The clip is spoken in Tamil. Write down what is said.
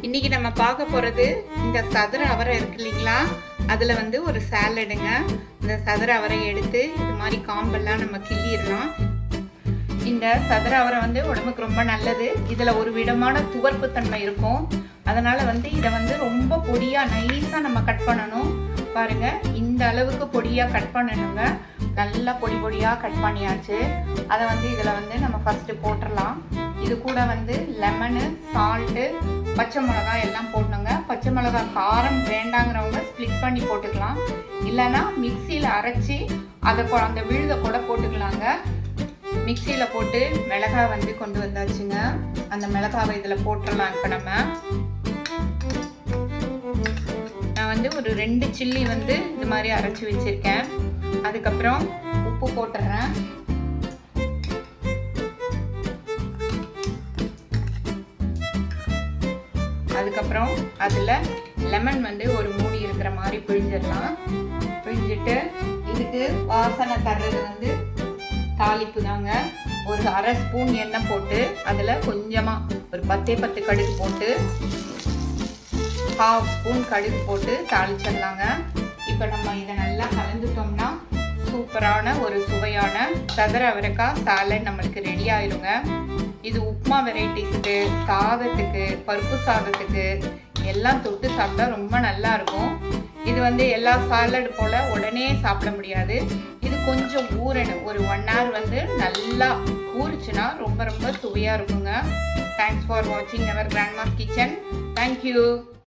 இன்னைக்கு நம்ம பார்க்க போகிறது இந்த சதுர அவரை இருக்கு இல்லைங்களா, அதில் வந்து ஒரு சாலடுங்க. இந்த சதுர அவரை எடுத்து இது மாதிரி காம்பெல்லாம் நம்ம கிள்ளிடலாம். இந்த சதுர அவரை வந்து உடம்புக்கு ரொம்ப நல்லது. இதில் ஒரு விதமான துவர்ப்பு தன்மை இருக்கும். அதனால் வந்து இதை வந்து ரொம்ப பொடியாக நைஸாக நம்ம கட் பண்ணணும். பாருங்கள், இந்த அளவுக்கு பொடியாக கட் பண்ணணுங்க. நல்லா பொடி பொடியாக கட் பண்ணியாச்சு. அதை வந்து இதில் வந்து நம்ம ஃபஸ்ட்டு போட்டுடலாம். இது கூட வந்து லெமனு, சால்ட்டு, பச்சை மிளகாய் எல்லாம் போடணுங்க. பச்சை மிளகாய் காரம் வேண்டாங்கிறவங்க ஸ்ப்ளிட் பண்ணி போட்டுக்கலாம். இல்லைன்னா மிக்சியில் அரைச்சி அதை அந்த விழுதை கூட போட்டுக்கலாங்க. மிக்சியில் போட்டு மிளகாய் வந்து கொண்டு வந்தாச்சுங்க. அந்த மிளகாவை இதில் போட்டுடலாம். இப்போ நான் வந்து ஒரு 2 சில்லி வந்து இது மாதிரி அரைச்சி வச்சுருக்கேன். அதுக்கப்புறம் உப்பு போட்டுடுறேன். அதுக்கப்புறம் அதில் லெமன் வந்து ஒரு மூடி இருக்கிற மாதிரி பிழிஞ்சிடலாம். பிழிஞ்சிட்டு இதுக்கு வாசனை தர்றது வந்து தாளிப்பு தாங்க. ஒரு அரை ஸ்பூன் எண்ணெய் போட்டு அதில் கொஞ்சமாக ஒரு 10 கடுகு போட்டு 1/2 ஸ்பூன் கடுகு போட்டு தாளிச்சிடலாங்க. இப்போ நம்ம இதை நல்லா கலந்துட்டோம்னா சூப்பரான ஒரு சுவையான சதுர அவரைக்காய் சாலட் நம்மளுக்கு ரெடி ஆயிருங்க. இது உப்புமா வெரைட்டிஸ்க்கு, சாதத்துக்கு, பருப்பு சாதத்துக்கு எல்லாம் தொட்டு சாப்பிட்டா ரொம்ப நல்லா இருக்கும். இது வந்து எல்லா சாலட் போல் உடனே சாப்பிட முடியாது. இது கொஞ்சம் ஊறணும். ஒரு 1 hour வந்து நல்லா ஊறிச்சுன்னா ரொம்ப ரொம்ப சுவையாக இருக்குங்க. தேங்க்ஸ் ஃபார் வாட்சிங் அவர் கிராண்ட்மாஸ் கிச்சன். தேங்க்யூ.